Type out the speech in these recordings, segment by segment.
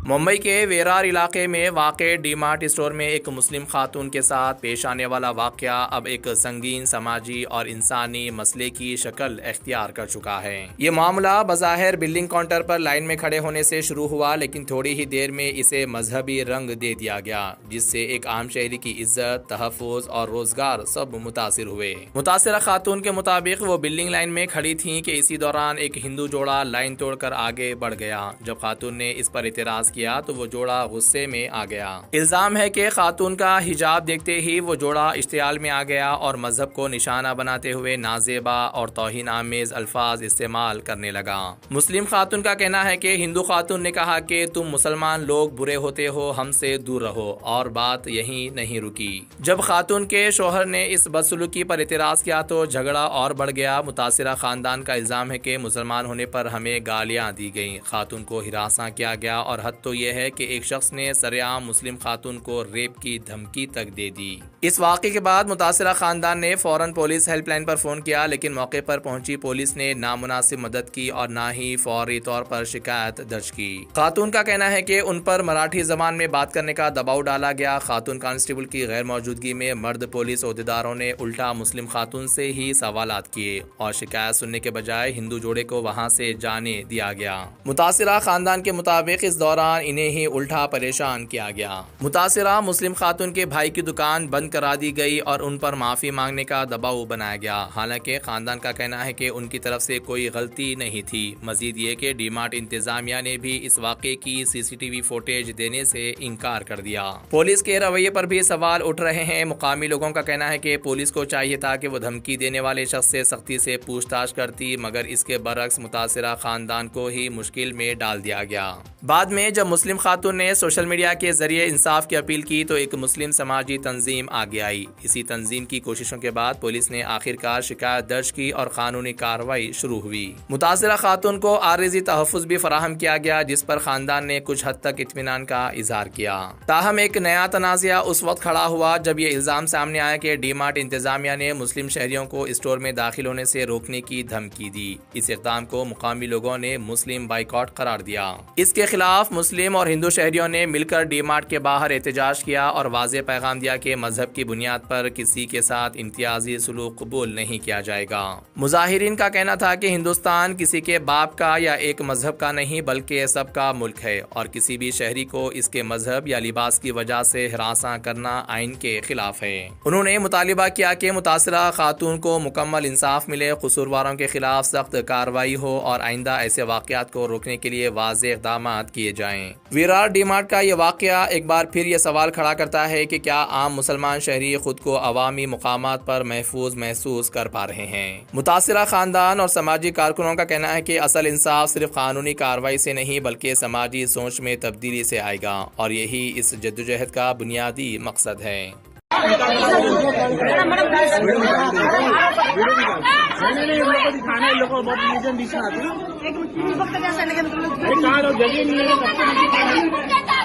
मुंबई के वेरार इलाके में वाक़े डी-मार्ट स्टोर में एक मुस्लिम खातून के साथ पेश आने वाला वाक़या अब एक संगीन समाजी और इंसानी मसले की शक्ल इख्तियार कर चुका है। ये मामला बज़ाहिर बिलिंग काउंटर पर लाइन में खड़े होने से शुरू हुआ, लेकिन थोड़ी ही देर में इसे मजहबी रंग दे दिया गया, जिससे एक आम शहरी की इज्जत, तहफ़्फ़ुज़ और रोजगार सब मुतासिर हुए। मुतासिरा खातून के मुताबिक वो बिल्डिंग लाइन में खड़ी थीं कि इसी दौरान एक हिंदू जोड़ा लाइन तोड़कर आगे बढ़ गया। जब खातून ने इस पर इतराज़ किया तो वो जोड़ा गुस्से में आ गया। इल्जाम है कि खातून का हिजाब देखते ही वो जोड़ा इश्तियाल में आ गया और मजहब को निशाना बनाते हुए नाजेबा और तौहीन आमेज अल्फाज इस्तेमाल करने लगा। मुस्लिम खातून का कहना है कि हिंदू खातून ने कहा कि तुम मुसलमान लोग बुरे होते हो, हमसे दूर रहो, और बात यहीं नहीं रुकी। जब खातून के शोहर ने इस बदसलूकी पर इतराज किया तो झगड़ा और बढ़ गया। मुतासिरा खानदान का इल्जाम है कि मुसलमान होने पर हमें गालियां दी गईं, खातून को हिरासा किया गया और हद तो यह है कि एक शख्स ने सरेआम मुस्लिम खातून को रेप की धमकी तक दे दी। इस वाक़े के बाद मुतासिरा खानदान ने फौरन पुलिस हेल्पलाइन पर फोन किया, लेकिन मौके पर पहुंची पुलिस ने नामुनासिब मदद की और ना ही फौरी तौर पर शिकायत दर्ज की। खातून का कहना है कि उन पर मराठी जबान में बात करने का दबाव डाला गया। खातून कांस्टेबल की गैर मौजूदगी में मर्द पुलिस ओहदेदारों ने उल्टा मुस्लिम खातून से ही सवालात किए और शिकायत सुनने के बजाय हिंदू जोड़े को वहां से जाने दिया गया। मुतासिरा खानदान के मुताबिक इस दौरान इन्हें ही उल्टा परेशान किया गया। मुतासिरा मुस्लिम खातून के भाई की दुकान बंद करा दी गई और उन पर माफी मांगने का दबाव बनाया गया। हालांकि खानदान का कहना है कि उनकी तरफ से कोई गलती नहीं थी। मजीद ये कि डी-मार्ट इंतजामिया ने भी इस वाक़े की सीसीटीवी फुटेज देने से इनकार कर दिया। पुलिस के रवैये पर भी सवाल उठ रहे हैं। मुकामी लोगों का कहना है कि पुलिस को चाहिए था कि वो धमकी देने वाले शख्स से सख्ती से पूछताछ करती, मगर इसके बरक्स मुतासिरा खानदान को ही मुश्किल में डाल दिया गया। बाद में जब मुस्लिम खातून ने सोशल मीडिया के जरिए इंसाफ की अपील की तो एक मुस्लिम समाजी तंजीम आगे आई। इसी तंजीम की कोशिशों के बाद पुलिस ने आखिरकार शिकायत दर्ज की और कानूनी कार्रवाई शुरू हुई। मुतासिरा खातून को आरिजी तहफ़्फ़ुज़ भी फराहम किया गया, जिस पर खानदान ने कुछ हद तक इत्मीनान का इजहार किया। ताहम एक नया तनाज़ा उस वक्त खड़ा हुआ जब ये इल्जाम सामने आया कि डी-मार्ट इंतजामिया ने मुस्लिम शहरियों को स्टोर में दाखिल होने से रोकने की धमकी दी। इस इक़दाम को मुकामी लोगों ने मुस्लिम बाइकॉट करार दिया। इसके खिलाफ मुस्लिम और हिंदू शहरियों ने मिलकर डी-मार्ट के बाहर एहतजाज किया और वाज़ेह पैगाम दिया कि मजहब की बुनियाद पर किसी के साथ इम्तियाजी सलूक कबूल नहीं किया जाएगा। मुजाहिरीन का कहना था कि हिंदुस्तान किसी के बाप का या एक मजहब का नहीं बल्कि सबका मुल्क है और किसी भी शहरी को इसके मजहब या लिबास की वजह से हिरासा करना आइन के खिलाफ है। उन्होंने मुतालिबा किया कि मुतासिरा खातून को मुकम्मल इंसाफ मिले, कसूरवारों के खिलाफ सख्त कार्रवाई हो और आइंदा ऐसे वाक़यात को रोकने के लिए वाज़ेह इक़दाम किए जाएं। विरार डी-मार्ट का यह वाक़या एक बार फिर यह सवाल खड़ा करता है कि क्या आम मुसलमान शहरी खुद को अवामी मुकामात पर महफूज महसूस कर पा रहे हैं। मुतासिरा खानदान और समाजी कारकुनों का कहना है कि असल इंसाफ सिर्फ कानूनी कार्रवाई से नहीं बल्कि समाजी सोच में तब्दीली से आएगा और यही इस जद्दोजहद का बुनियादी मकसद है।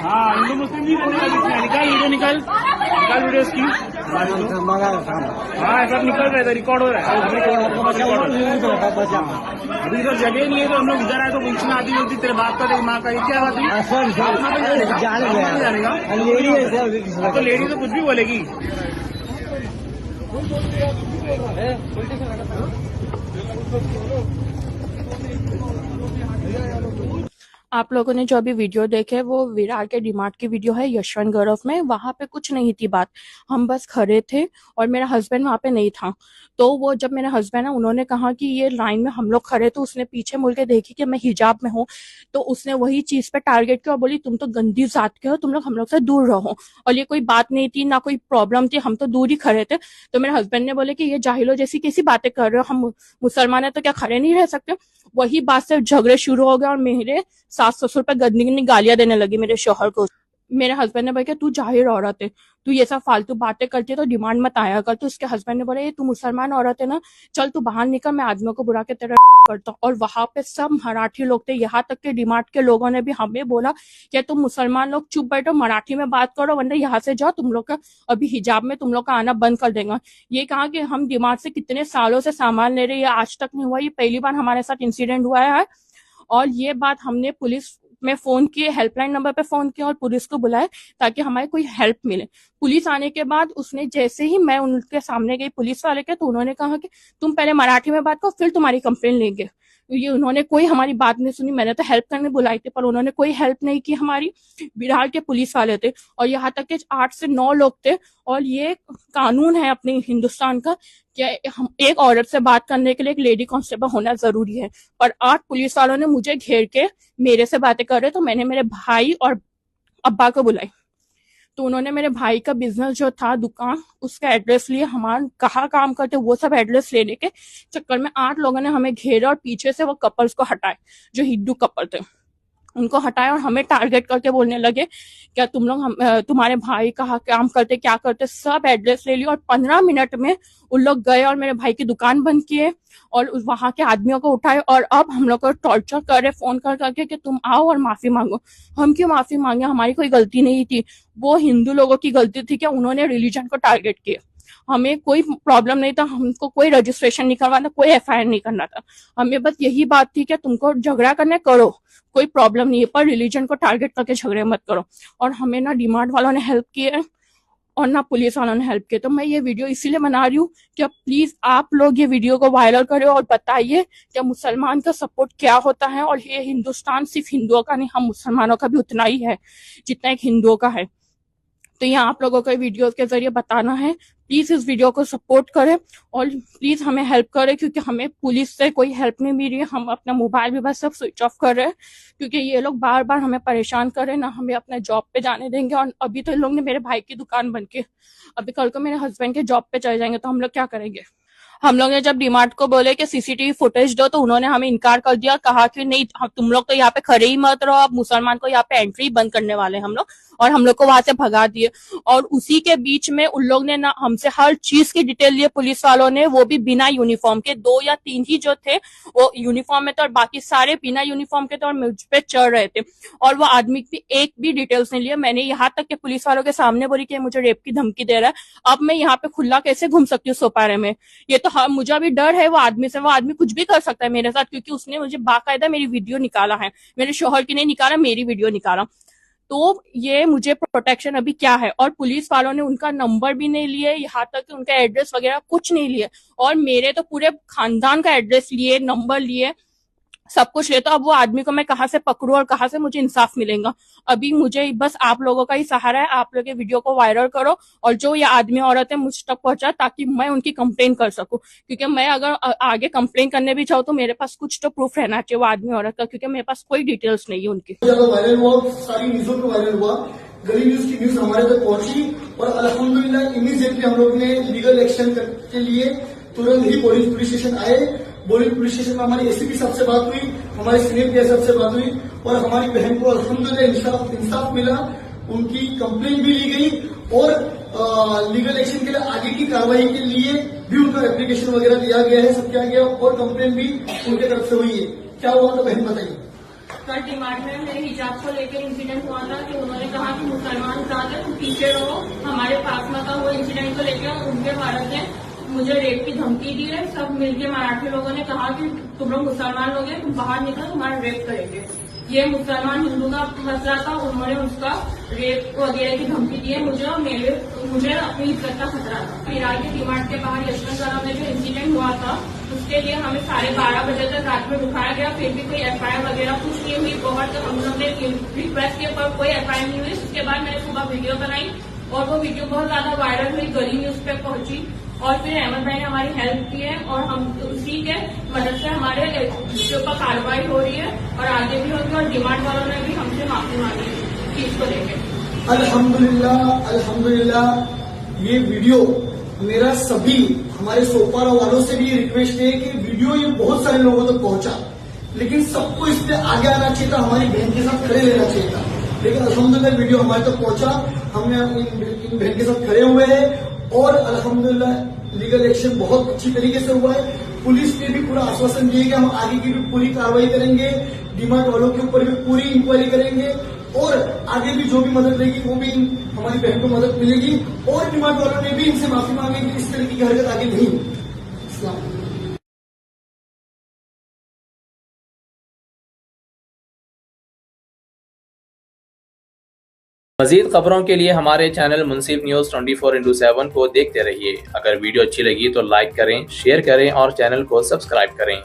हाँ हिंदू मुस्लिम भी निकाल वीडियो निकाल वीडियो की। हाँ सब निकल रहा है, रिकॉर्ड हो रहा है। अभी इधर जगह नहीं है तो हम लोग इधर आए तो पूछना आती होती तेरे बाप का तेरी माँ का क्या बात है। तो लेडी तो कुछ भी बोलेगी। आप लोगों ने जो अभी वीडियो देखे वो विरार के डी-मार्ट की वीडियो है यशवंत गौरव में। वहां पे कुछ नहीं थी बात, हम बस खड़े थे और मेरा हस्बैंड वहां पे नहीं था। तो वो जब मेरे हस्बैंड है उन्होंने कहा कि ये लाइन में हम लोग खड़े, तो उसने पीछे मुड़ के देखी कि मैं हिजाब में हूँ, तो उसने वही चीज पे टारगेट किया और बोली तुम तो गंदी जात के हो, तुम लोग हम लोग से दूर रहो। और ये कोई बात नहीं थी, ना कोई प्रॉब्लम थी, हम तो दूर ही खड़े थे। तो मेरे हस्बैंड ने बोले कि ये जाहिलो जैसी कैसी बातें कर रहे हो, हम मुसलमान है तो क्या खड़े नहीं रह सकते। वही बात से झगड़े शुरू हो गए और मेरे सास ससुर पर गंदी गालियां देने लगी मेरे शौहर को। मेरे हस्बैंड ने बोला कि तू जाहिर औरत है, तू ये सब फालतू बातें करती है तो डिमांड मत आया कर। तो उसके हस्बैंड ने बोला ये तू मुसलमान औरत है ना, चल तू बाहर निकल, मैं आदमियों को बुरा के तेरा करता हूँ। और वहां पे सब मराठी लोग थे, यहाँ तक के डिमांड के लोगों ने भी हमें बोला कि तुम मुसलमान लोग चुप बैठो, मराठी में बात करो, वरना यहाँ से जाओ, तुम लोग का अभी हिजाब में तुम लोग का आना बंद कर देगा। ये कहा कि हम डिमांड से कितने सालों से सामान ले रहे हैं, आज तक नहीं हुआ, ये पहली बार हमारे साथ इंसिडेंट हुआ है। और ये बात हमने पुलिस मैं फोन किए, हेल्पलाइन नंबर पे फोन किया और पुलिस को बुलाए ताकि हमारे कोई हेल्प मिले। पुलिस आने के बाद उसने जैसे ही मैं उनके सामने गई पुलिस वाले के, तो उन्होंने कहा कि तुम पहले मराठी में बात करो फिर तुम्हारी कंप्लेन लेंगे। ये उन्होंने कोई हमारी बात नहीं सुनी। मैंने तो हेल्प करने बुलाई थी पर उन्होंने कोई हेल्प नहीं की हमारी। बिहार के पुलिस वाले थे और यहाँ तक के 8 से 9 लोग थे। और ये कानून है अपने हिंदुस्तान का कि हम एक औरत से बात करने के लिए एक लेडी कांस्टेबल होना जरूरी है। पर 8 पुलिस वालों ने मुझे घेर के मेरे से बातें कर रहे, तो मैंने मेरे भाई और अब्बा को बुलाई। तो उन्होंने मेरे भाई का बिजनेस जो था दुकान, उसका एड्रेस लिए, हमारा कहाँ काम करते वो सब एड्रेस लेने के चक्कर में 8 लोगों ने हमें घेरा और पीछे से वो कपल्स को हटाए, जो हिंदू कपल थे उनको हटाया और हमें टारगेट करके बोलने लगे क्या तुम लोग तुम्हारे भाई कहाँ काम करते क्या करते, सब एड्रेस ले लिया। और 15 मिनट में उन लोग गए और मेरे भाई की दुकान बंद किए और वहां के आदमियों को उठाए और अब हम लोग को टॉर्चर कर रहे फोन कर करके कि तुम आओ और माफी मांगो। हम क्यों माफी मांगे, हमारी कोई गलती नहीं थी, वो हिंदू लोगों की गलती थी कि उन्होंने रिलीजन को टारगेट किया। हमें कोई प्रॉब्लम नहीं था, हमको कोई रजिस्ट्रेशन नहीं करवाना, कोई एफआईआर नहीं करना था। हमें बस यही बात थी कि तुमको झगड़ा करने करो, कोई प्रॉब्लम नहीं है, पर रिलीजन को टारगेट करके झगड़े मत करो। और हमें ना डीमार्ट वालों ने हेल्प की है और ना पुलिस वालों ने हेल्प किया। तो मैं ये वीडियो इसीलिए बना रही हूँ कि प्लीज आप लोग ये वीडियो को वायरल करें और बताइए कि मुसलमान का सपोर्ट क्या होता है। और ये हिंदुस्तान सिर्फ हिंदुओं का नहीं, हम मुसलमानों का भी उतना ही है जितना एक हिंदुओं का है। तो ये आप लोगों को वीडियो के जरिए बताना है, प्लीज इस वीडियो को सपोर्ट करें और प्लीज हमें हेल्प करें, क्योंकि हमें पुलिस से कोई हेल्प नहीं मिल रही है। हम अपना मोबाइल भी बस सब स्विच ऑफ कर रहे हैं क्योंकि ये लोग बार बार हमें परेशान कर रहे हैं, ना हमें अपने जॉब पे जाने देंगे। और अभी तो इन लोग ने मेरे भाई की दुकान बंद की, अभी कल को मेरे हस्बैंड के जॉब पे चले जाएंगे तो हम लोग क्या करेंगे। हम लोग ने जब डीमार्ट को बोले कि सीसीटीवी फुटेज दो तो उन्होंने हमें इनकार कर दिया, कहा कि नहीं तुम लोग तो यहाँ पे खड़े ही मत रहो, अब मुसलमान को यहाँ पे एंट्री बंद करने वाले हम लोग, और हम लोग को वहां से भगा दिए। और उसी के बीच में उन लोग ने ना हमसे हर चीज की डिटेल लिए पुलिस वालों ने, वो भी बिना यूनिफॉर्म के। 2 या 3 ही जो थे वो यूनिफॉर्म में थे और बाकी सारे बिना यूनिफॉर्म के थे और मुझ पे चढ़ रहे थे। और वो आदमी की एक भी डिटेल्स नहीं लिया। मैंने यहाँ तक के पुलिस वालों के सामने बोली कि मुझे रेप की धमकी दे रहा है, अब मैं यहाँ पे खुला कैसे घूम सकती हूँ सोपारे में। ये तो मुझे भी डर है वो आदमी से, वो आदमी कुछ भी कर सकता है मेरे साथ, क्योंकि उसने मुझे बाकायदा मेरी वीडियो निकाला है, मेरे शोहर की नहीं निकाला, मेरी वीडियो निकाला। तो ये मुझे प्रोटेक्शन अभी क्या है। और पुलिस वालों ने उनका नंबर भी नहीं लिए, यहाँ तक कि उनका एड्रेस वगैरह कुछ नहीं लिए, और मेरे तो पूरे खानदान का एड्रेस लिए, नंबर लिए, सब कुछ लिए। तो अब वो आदमी को मैं कहाँ से पकड़ूं और कहाँ से मुझे इंसाफ मिलेगा। अभी मुझे बस आप लोगों का ही सहारा है, आप लोग ये वीडियो को वायरल करो और जो ये आदमी औरत है मुझ तक पहुंचा ताकि मैं उनकी कंप्लेन कर सकूं, क्योंकि मैं अगर आगे कंप्लेन करने भी चाहूँ तो मेरे पास कुछ तो प्रूफ रहना चाहिए वो आदमी औरत का, क्योंकि मेरे पास कोई डिटेल्स नहीं है उनकी। वायरल हुआ, सारी न्यूजों में वायरल हुआ, गली न्यूज की न्यूज हमारे तक पहुंची और अल्हम्दुलिल्लाह इमीडिएटली हम लोग ने लीगल एक्शन के लिए तुरंत ही पुलिस स्टेशन आए। पुलिस स्टेशन में हमारी एसीपी साहब से बात हुई, हमारे सीनियर पीएस साहब से बात हुई और हमारी बहन को अल्हम्दुलिल्लाह इंसाफ मिला, उनकी कंप्लेन भी ली गई और लीगल एक्शन के लिए आगे की कार्रवाई के लिए भी उनका एप्लीकेशन वगैरह दिया गया है, सब किया गया और कंप्लेन भी उनके तरफ से हुई है। क्या हुआ था बहन बताइए। कल डीमार्ट में मेरे हिजाब को लेकर इंसिडेंट हुआ था कि उन्होंने कहा कि मुसलमान ज्यादा तुम पीछे रहो, हमारे पास मत आओ। वो इंसिडेंट को लेकर उनके भारत ने मुझे रेप की धमकी दी है। सब मिलके मराठी लोगों ने कहा कि तुम लोग मुसलमान लोग हैं, तुम बाहर निकलो, तुम्हारा रेप करेंगे। ये मुसलमान हिंदू का मसला था, उन्होंने उसका रेप वगैरह की धमकी दी है मुझे, और मुझे अपनी इज्जत का खतरा था। फिलहाल के डीमार्ट के बाहर यशवंतपुर में जो इंसिडेंट हुआ था उसके लिए हमें 12:30 बजे तक रात में उठाया गया, फिर भी कोई एफआईआर वगैरह कुछ नहीं हुई। बहुत हम लोग ने रिक्वेस्ट किया पर कोई एफआईआर नहीं हुई। उसके बाद मैंने सुबह वीडियो बनाई और वो वीडियो बहुत ज्यादा वायरल हुई, गली न्यूज पे पहुंची और फिर अहमद भाई ने हमारी हेल्प की है और हम उसी के मदद से हमारे इसके ऊपर कार्रवाई हो रही है और आगे भी होगी। और डिमांड वालों ने भी हमसे माफी मांगी चीज को लेकर। अल्हम्दुलिल्लाह ये वीडियो मेरा सभी हमारे सोपारा वालों से भी रिक्वेस्ट है कि वीडियो ये बहुत सारे लोगों तक पहुंचा, लेकिन सबको इस पे आगे आना चाहिए था, हमारी बहन के साथ खड़े रहना चाहिए था। लेकिन अल्हम्दुलिल्लाह वीडियो हमारे तक पहुंचा, हमने इन बहन के साथ खड़े हुए हैं और अल्हम्दुलिल्लाह लीगल एक्शन बहुत अच्छी तरीके से हुआ है। पुलिस ने भी पूरा आश्वासन दिया कि हम आगे की भी पूरी कार्रवाई करेंगे, डीमार्ट वालों के ऊपर भी पूरी इंक्वायरी करेंगे और आगे भी जो भी मदद रहेगी वो भी हमारी बहन को मदद मिलेगी। और डीमार्ट वालों ने भी इनसे माफी मांगी कि इस तरीके की हरकत आगे नहीं हो। मजीद खबरों के लिए हमारे चैनल मुनसिफ न्यूज़ 24/7 को देखते रहिए। अगर वीडियो अच्छी लगी तो लाइक करें, शेयर करें और चैनल को सब्सक्राइब करें।